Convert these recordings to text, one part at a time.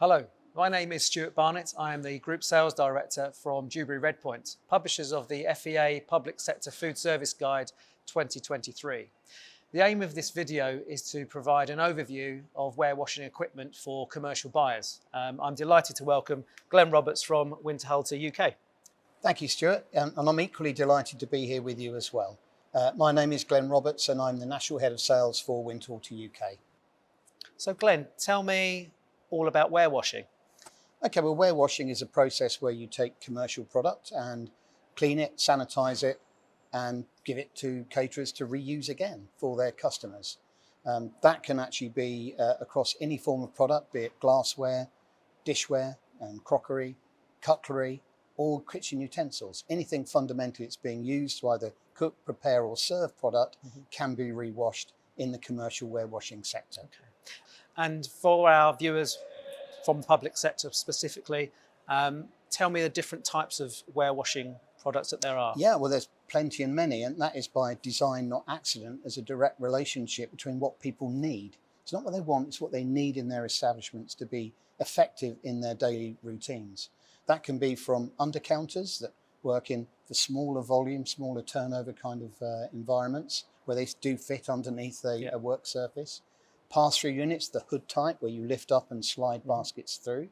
Hello, my name is Stuart Barnett. I am the Group Sales Director from Dewberry Redpoint, publishers of the FEA Public Sector Food Service Guide 2023. The aim of this video is to provide an overview of warewashing equipment for commercial buyers. I'm delighted to welcome Glenn Roberts from Winterhalter UK. Thank you, Stuart, and I'm equally delighted to be here with you as well. My name is Glenn Roberts and I'm the National Head of Sales for Winterhalter UK. So Glenn, tell me all about warewashing. Okay, well, warewashing is a process where you take commercial product and clean it, sanitize it, and give it to caterers to reuse again for their customers. That can actually be across any form of product, be it glassware, dishware, and crockery, cutlery, or kitchen utensils. Anything fundamentally that's being used to either cook, prepare, or serve product can be rewashed in the commercial warewashing sector. Okay. And for our viewers from the public sector specifically, tell me the different types of warewashing products that there are. Yeah, well, there's plenty and many, and that is by design, not accident. There's a direct relationship between what people need. It's not what they want, it's what they need in their establishments to be effective in their daily routines. That can be from undercounters that work in the smaller volume, smaller turnover kind of environments where they do fit underneath a work surface. Pass-through units, the hood type, where you lift up and slide baskets through.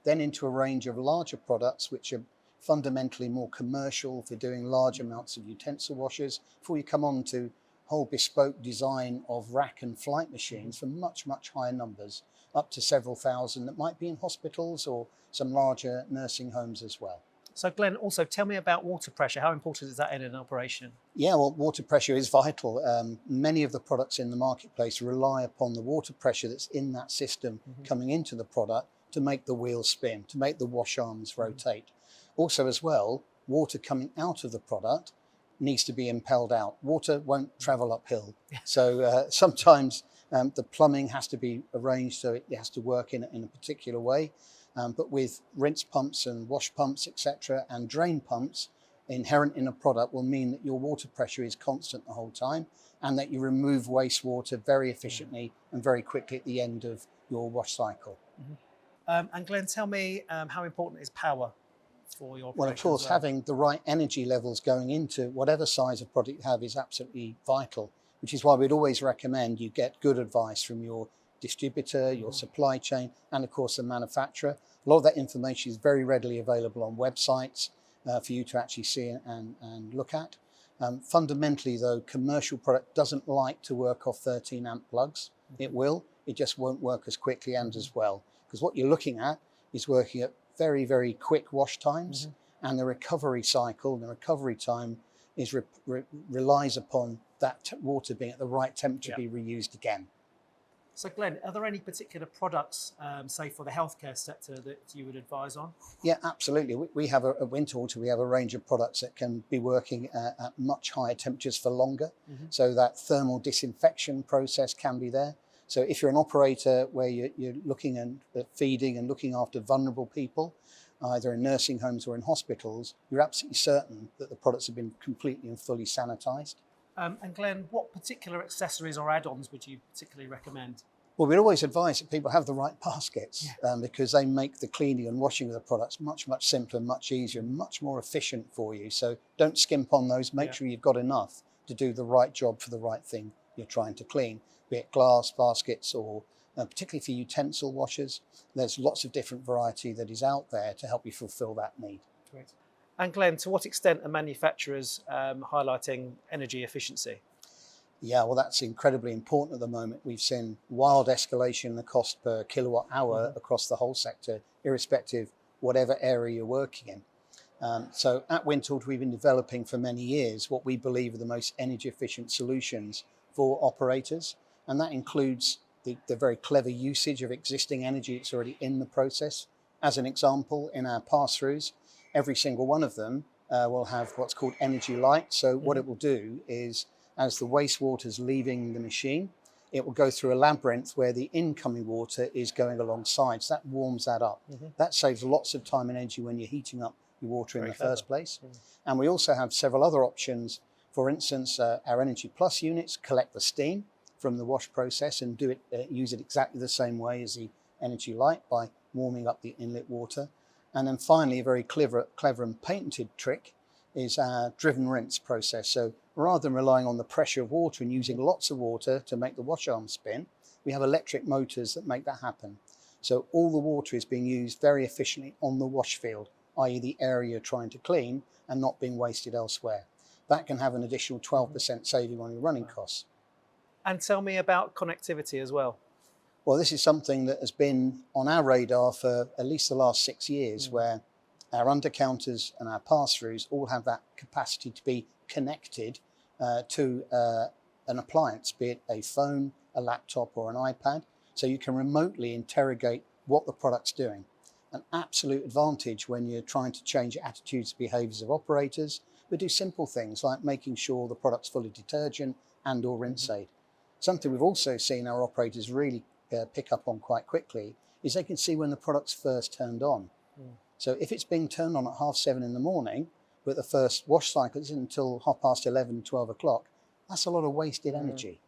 Then into a range of larger products which are fundamentally more commercial for doing large amounts of utensil washers, before you come on to whole bespoke design of rack and flight machines for much, much higher numbers, up to several thousand that might be in hospitals or some larger nursing homes as well. So Glenn, also tell me about water pressure. How important is that in an operation? Yeah, well, water pressure is vital. Many of the products in the marketplace rely upon the water pressure that's in that system coming into the product to make the wheels spin, to make the wash arms rotate. Also as well, water coming out of the product needs to be impelled out. Water won't travel uphill. So sometimes the plumbing has to be arranged so it has to work in a particular way. But with rinse pumps and wash pumps, etc., and drain pumps, inherent in a product will mean that your water pressure is constant the whole time and that you remove wastewater very efficiently and very quickly at the end of your wash cycle. And Glenn, tell me how important is power for your operation? Well, of course, having the right energy levels going into whatever size of product you have is absolutely vital, which is why we'd always recommend you get good advice from your distributor, your supply chain, and of course the manufacturer. A lot of that information is very readily available on websites for you to actually see and look at. Fundamentally though, commercial product doesn't like to work off 13 amp plugs. It will, it just won't work as quickly and as well. Because what you're looking at is working at very, very quick wash times, and the recovery cycle, the recovery time is relies upon that water being at the right temperature to be reused again. So Glenn, are there any particular products, say for the healthcare sector, that you would advise on? Yeah, absolutely. We have at Winterhalter, we have a range of products that can be working at much higher temperatures for longer. So that thermal disinfection process can be there. So if you're an operator where you're looking at feeding and looking after vulnerable people, either in nursing homes or in hospitals, you're absolutely certain that the products have been completely and fully sanitized. And Glenn, what particular accessories or add-ons would you particularly recommend? Well, we'd always advise that people have the right baskets because they make the cleaning and washing of the products much, much simpler, much easier, much more efficient for you. So don't skimp on those. Make sure you've got enough to do the right job for the right thing you're trying to clean, be it glass baskets or particularly for utensil washers. There's lots of different variety that is out there to help you fulfill that need. Great. And Glenn, to what extent are manufacturers highlighting energy efficiency? Yeah, well, that's incredibly important at the moment. We've seen wild escalation in the cost per kilowatt hour across the whole sector, irrespective whatever area you're working in. So at Winterhalter, we've been developing for many years what we believe are the most energy efficient solutions for operators. And that includes the very clever usage of existing energy that's already in the process. As an example, in our pass-throughs, every single one of them will have what's called energy light. So what it will do is, as the wastewater is leaving the machine, it will go through a labyrinth where the incoming water is going alongside. So that warms that up. That saves lots of time and energy when you're heating up your water in the first place. And we also have several other options. For instance, our Energy Plus units collect the steam from the wash process and use it exactly the same way as the energy light by warming up the inlet water. And then finally, a very clever and patented trick is our driven rinse process. So rather than relying on the pressure of water and using lots of water to make the wash arm spin, we have electric motors that make that happen. So all the water is being used very efficiently on the wash field, i.e. the area you're trying to clean, and not being wasted elsewhere. That can have an additional 12% saving on your running costs. And tell me about connectivity as well. Well, this is something that has been on our radar for at least the last 6 years, where our undercounters and our pass-throughs all have that capacity to be connected to an appliance, be it a phone, a laptop or an iPad, so you can remotely interrogate what the product's doing. An absolute advantage when you're trying to change attitudes and behaviours of operators, but do simple things like making sure the product's full of detergent and or rinse aid. Something we've also seen our operators really pick up on quite quickly is they can see when the product's first turned on. So if it's being turned on at 7:30 in the morning, but the first wash cycle isn't until 11:30, 12 o'clock, that's a lot of wasted energy.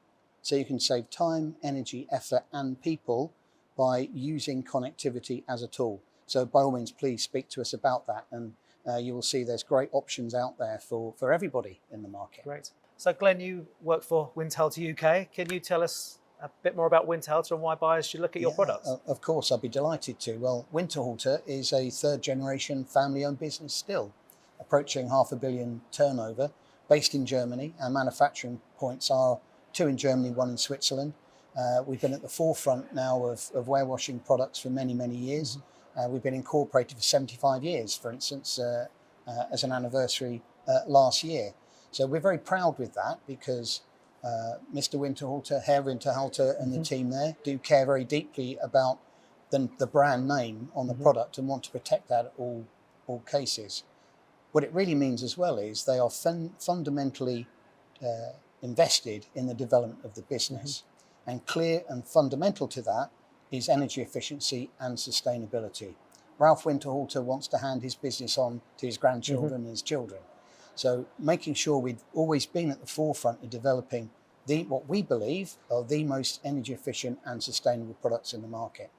So you can save time, energy, effort and people by using connectivity as a tool. So by all means, please speak to us about that, and you will see there's great options out there for everybody in the market. Great. So Glenn, you work for Winterhalter UK. Can you tell us a bit more about Winterhalter and why buyers should look at your products? Of course, I'd be delighted to. Well, Winterhalter is a third generation family owned business still, approaching $500 million turnover, based in Germany. Our manufacturing points are 2 in Germany, 1 in Switzerland. We've been at the forefront now of warewashing products for many, many years. We've been incorporated for 75 years, for instance, as an anniversary last year. So we're very proud with that because Mr. Winterhalter, Herr Winterhalter and the team there do care very deeply about the brand name on the product and want to protect that at all cases. What it really means as well is they are fundamentally invested in the development of the business. And clear and fundamental to that is energy efficiency and sustainability. Ralph Winterhalter wants to hand his business on to his grandchildren and his children. So making sure we've always been at the forefront of developing what we believe are the most energy efficient and sustainable products in the market.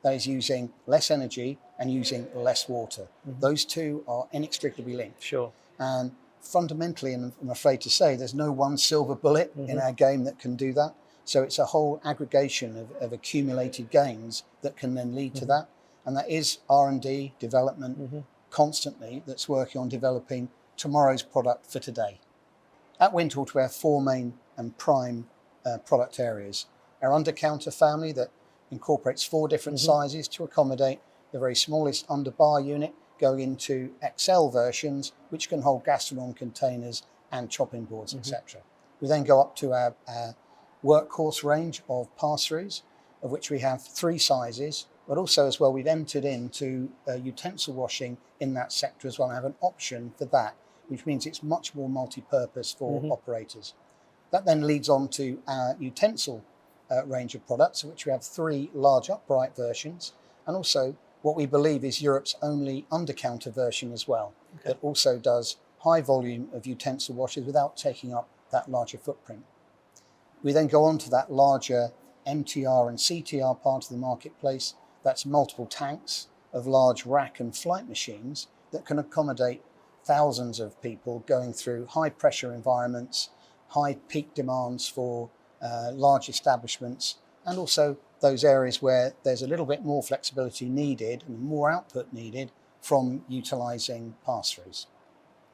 That is using less energy and using less water. Those two are inextricably linked. Sure. And fundamentally, and I'm afraid to say, there's no one silver bullet in our game that can do that. So it's a whole aggregation of accumulated gains that can then lead to that. And that is R&D development constantly that's working on developing tomorrow's product for today. At Winterhalter, we have 4 main and prime product areas. Our undercounter family that incorporates 4 different sizes to accommodate the very smallest underbar unit going into XL versions, which can hold gastronome containers and chopping boards, etc. We then go up to our workhorse range of pass-throughs, of which we have 3 sizes, but also as well we've entered into utensil washing in that sector as well and have an option for that, which means it's much more multi-purpose for operators. That then leads on to our utensil range of products, of which we have 3 large upright versions, and also what we believe is Europe's only undercounter version as well, that also does high volume of utensil washes without taking up that larger footprint. We then go on to that larger MTR and CTR part of the marketplace. That's multiple tanks of large rack and flight machines that can accommodate thousands of people going through high pressure environments, high peak demands for large establishments, and also those areas where there's a little bit more flexibility needed and more output needed from utilising pass-throughs.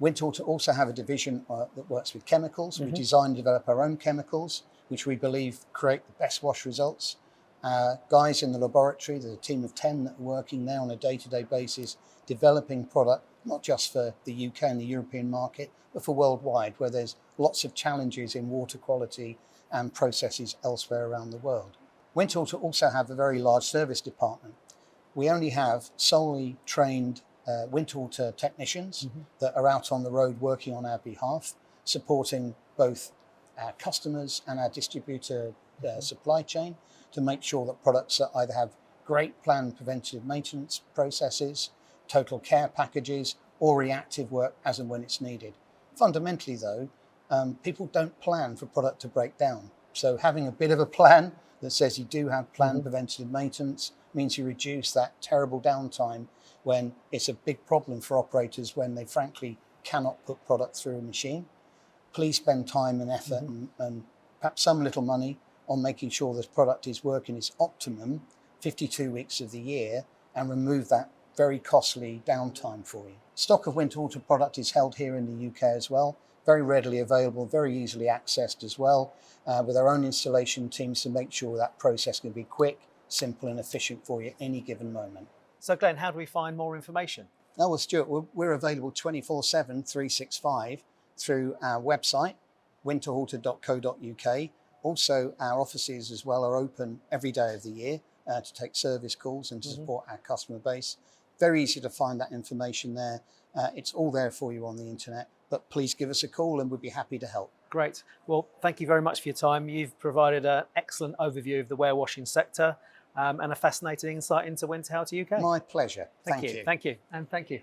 Winterhalter also have a division that works with chemicals. We design and develop our own chemicals, which we believe create the best wash results. Guys in the laboratory, there's a team of 10 that are working now on a day-to-day basis, developing product, not just for the UK and the European market, but for worldwide, where there's lots of challenges in water quality and processes elsewhere around the world. Winterhalter also have a very large service department. We only have solely trained Winterhalter technicians that are out on the road working on our behalf, supporting both our customers and our distributor supply chain to make sure that products that either have great planned preventative maintenance processes, total care packages, or reactive work as and when it's needed. Fundamentally though, people don't plan for product to break down. So having a bit of a plan that says you do have planned preventative maintenance means you reduce that terrible downtime when it's a big problem for operators when they frankly cannot put product through a machine. Please spend time and effort and perhaps some little money on making sure this product is working its optimum 52 weeks of the year and remove that very costly downtime for you. Stock of winter water product is held here in the UK as well, very readily available, very easily accessed as well, with our own installation teams to make sure that process can be quick, simple and efficient for you at any given moment. So Glenn, how do we find more information? Oh, well, Stuart, we're available 24/7, 365 through our website, winterhalter.co.uk. Also, our offices as well are open every day of the year to take service calls and to support our customer base. Very easy to find that information there. It's all there for you on the internet, but please give us a call and we'd be happy to help. Great. Well, thank you very much for your time. You've provided an excellent overview of the warewashing sector and a fascinating insight into Winterhalter UK. My pleasure. Thank you. Thank you. And thank you.